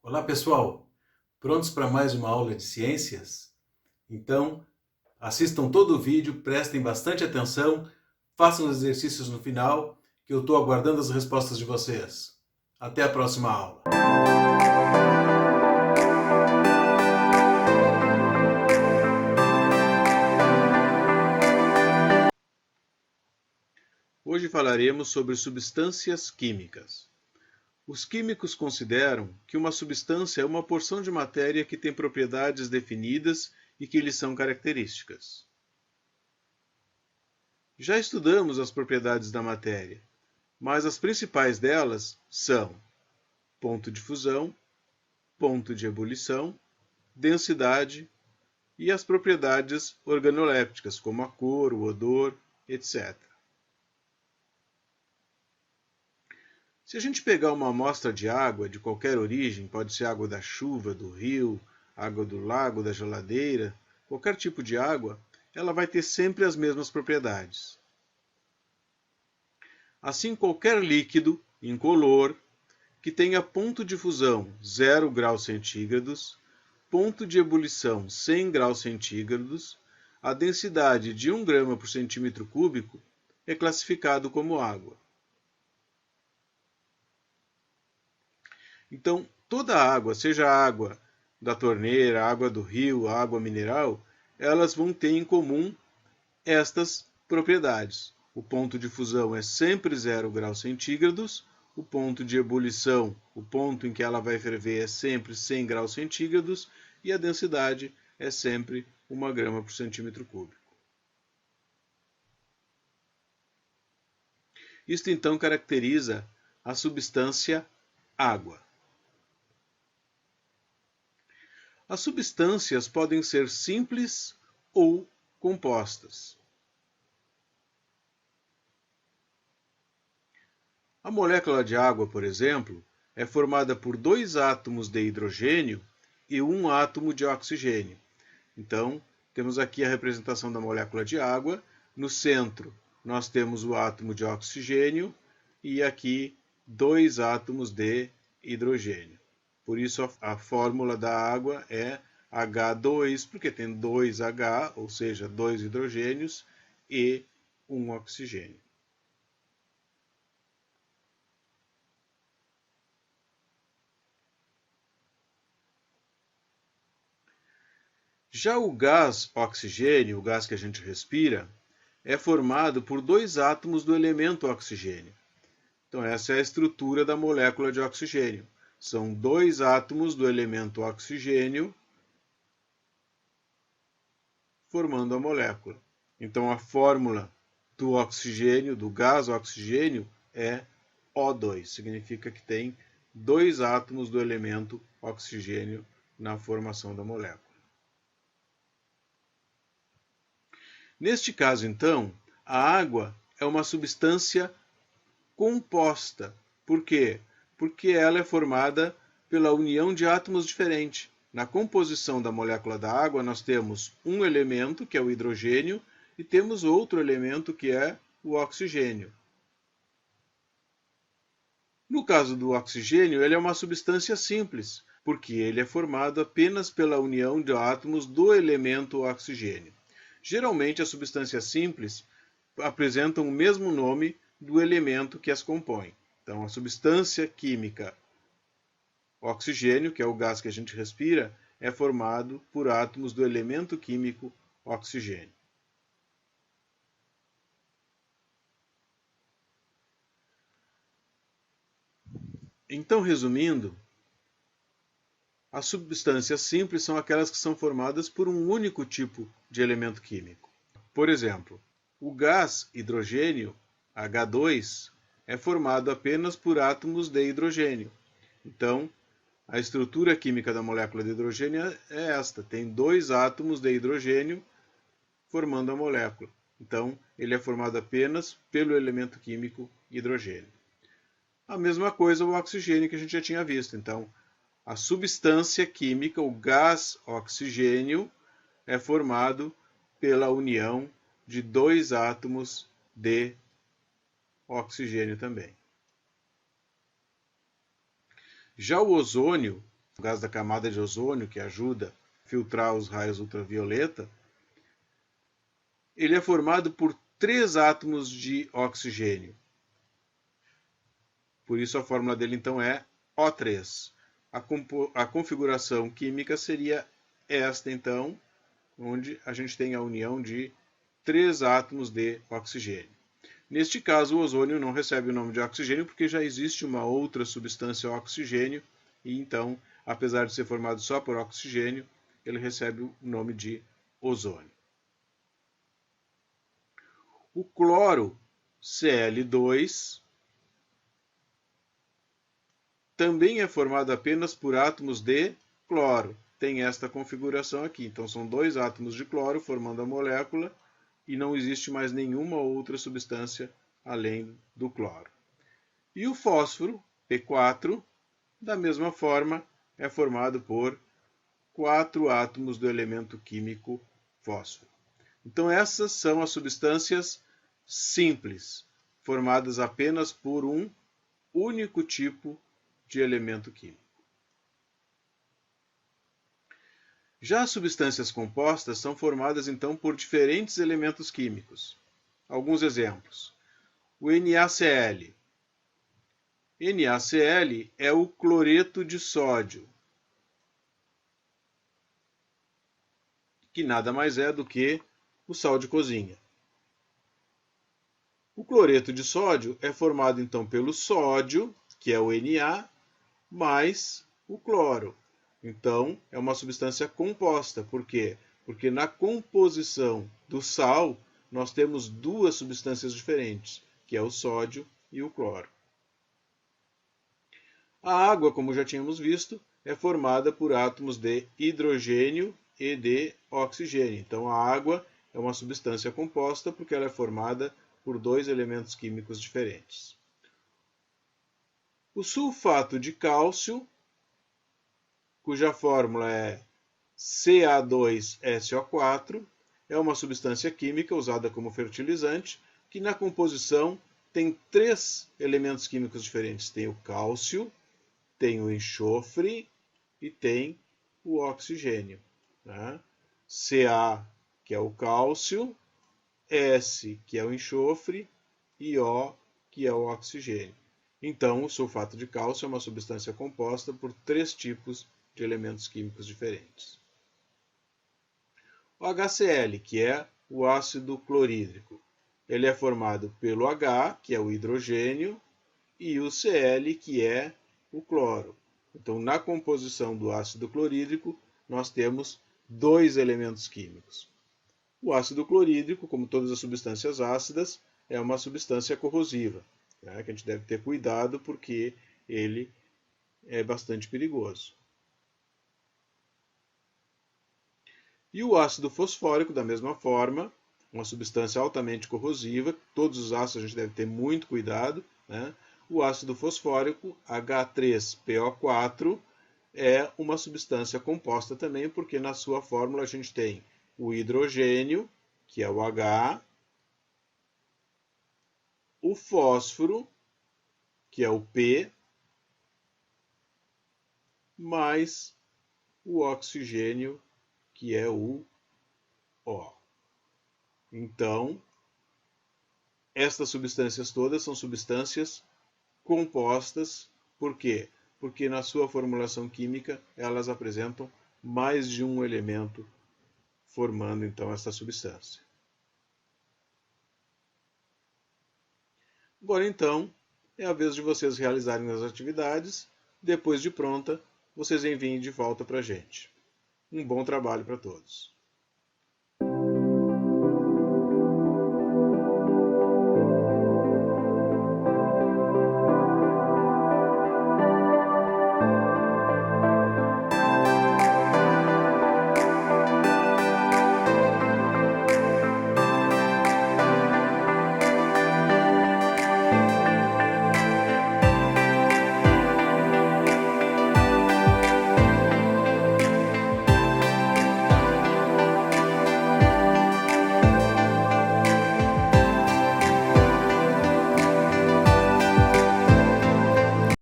Olá pessoal, prontos para mais uma aula de ciências? Então, assistam todo o vídeo, prestem bastante atenção, façam os exercícios no final, que eu estou aguardando as respostas de vocês. Até a próxima aula! Hoje falaremos sobre substâncias químicas. Os químicos consideram que uma substância é uma porção de matéria que tem propriedades definidas e que lhes são características. Já estudamos as propriedades da matéria, mas as principais delas são ponto de fusão, ponto de ebulição, densidade e as propriedades organolépticas, como a cor, o odor, etc. Se a gente pegar uma amostra de água de qualquer origem, pode ser água da chuva, do rio, água do lago, da geladeira, qualquer tipo de água, ela vai ter sempre as mesmas propriedades. Assim, qualquer líquido incolor que tenha ponto de fusão 0 graus centígrados, ponto de ebulição 100 graus centígrados, a densidade de 1 grama por centímetro cúbico é classificado como água. Então, toda a água, seja a água da torneira, a água do rio, a água mineral, elas vão ter em comum estas propriedades. O ponto de fusão é sempre 0 graus centígrados, o ponto de ebulição, o ponto em que ela vai ferver, é sempre 100 graus centígrados e a densidade é sempre 1 grama por centímetro cúbico. Isto então caracteriza a substância água. As substâncias podem ser simples ou compostas. A molécula de água, por exemplo, é formada por 2 átomos de hidrogênio e 1 átomo de oxigênio. Então, temos aqui a representação da molécula de água. No centro, nós temos o átomo de oxigênio e aqui 2 átomos de hidrogênio. Por isso, a fórmula da água é H2, porque tem 2H, ou seja, 2 hidrogênios e 1 oxigênio. Já o gás oxigênio, o gás que a gente respira, é formado por 2 átomos do elemento oxigênio. Então, essa é a estrutura da molécula de oxigênio. São 2 átomos do elemento oxigênio formando a molécula. Então, a fórmula do oxigênio, do gás oxigênio, é O2. Significa que tem 2 átomos do elemento oxigênio na formação da molécula. Neste caso, então, a água é uma substância composta. Por quê? Porque ela é formada pela união de átomos diferentes. Na composição da molécula da água, nós temos um elemento, que é o hidrogênio, e temos outro elemento, que é o oxigênio. No caso do oxigênio, ele é uma substância simples, porque ele é formado apenas pela união de átomos do elemento oxigênio. Geralmente, as substâncias simples apresentam o mesmo nome do elemento que as compõe. Então, a substância química oxigênio, que é o gás que a gente respira, é formado por átomos do elemento químico oxigênio. Então, resumindo, as substâncias simples são aquelas que são formadas por um único tipo de elemento químico. Por exemplo, o gás hidrogênio, H2, é formado apenas por átomos de hidrogênio. Então, a estrutura química da molécula de hidrogênio é esta: tem 2 átomos de hidrogênio formando a molécula. Então, ele é formado apenas pelo elemento químico hidrogênio. A mesma coisa o oxigênio que a gente já tinha visto. Então, a substância química, o gás oxigênio, é formado pela união de 2 átomos de oxigênio também. Já o ozônio o gás da camada de ozônio, que ajuda a filtrar os raios ultravioleta, ele é formado por 3 átomos de oxigênio. Por isso a fórmula dele então é O3. A configuração química seria esta então, onde a gente tem a união de 3 átomos de oxigênio. Neste caso, o ozônio não recebe o nome de oxigênio porque já existe uma outra substância oxigênio e então, apesar de ser formado só por oxigênio, ele recebe o nome de ozônio. O cloro, Cl2, também é formado apenas por átomos de cloro. Tem esta configuração aqui. Então, são 2 átomos de cloro formando a molécula e não existe mais nenhuma outra substância além do cloro. E o fósforo, P4, da mesma forma, é formado por 4 átomos do elemento químico fósforo. Então, essas são as substâncias simples, formadas apenas por um único tipo de elemento químico. Já as substâncias compostas são formadas então por diferentes elementos químicos. Alguns exemplos. O NaCl. NaCl é o cloreto de sódio, que nada mais é do que o sal de cozinha. O cloreto de sódio é formado então pelo sódio, que é o Na, mais o cloro. Então, é uma substância composta. Por quê? Porque na composição do sal, nós temos 2 substâncias diferentes, que é o sódio e o cloro. A água, como já tínhamos visto, é formada por átomos de hidrogênio e de oxigênio. Então, a água é uma substância composta porque ela é formada por 2 elementos químicos diferentes. O sulfato de cálcio, cuja fórmula é Ca2SO4, é uma substância química usada como fertilizante, que na composição tem 3 elementos químicos diferentes. Tem o cálcio, tem o enxofre e tem o oxigênio. Né? Ca, que é o cálcio, S, que é o enxofre, e O, que é o oxigênio. Então, o sulfato de cálcio é uma substância composta por 3 tipos de elementos químicos diferentes. O HCl, que é o ácido clorídrico, ele é formado pelo H, que é o hidrogênio, e o Cl, que é o cloro. Então, na composição do ácido clorídrico, nós temos 2 elementos químicos. O ácido clorídrico, como todas as substâncias ácidas, é uma substância corrosiva, né, que a gente deve ter cuidado porque ele é bastante perigoso. E o ácido fosfórico, da mesma forma, uma substância altamente corrosiva. Todos os ácidos a gente deve ter muito cuidado. Né? O ácido fosfórico, H3PO4, é uma substância composta também, porque na sua fórmula a gente tem o hidrogênio, que é o H, o fósforo, que é o P, mais o oxigênio, que é o O. Então, estas substâncias todas são substâncias compostas. Por quê? Porque na sua formulação química elas apresentam mais de um elemento formando então esta substância. Agora então, é a vez de vocês realizarem as atividades. Depois de pronta, vocês enviem de volta para a gente. Um bom trabalho para todos.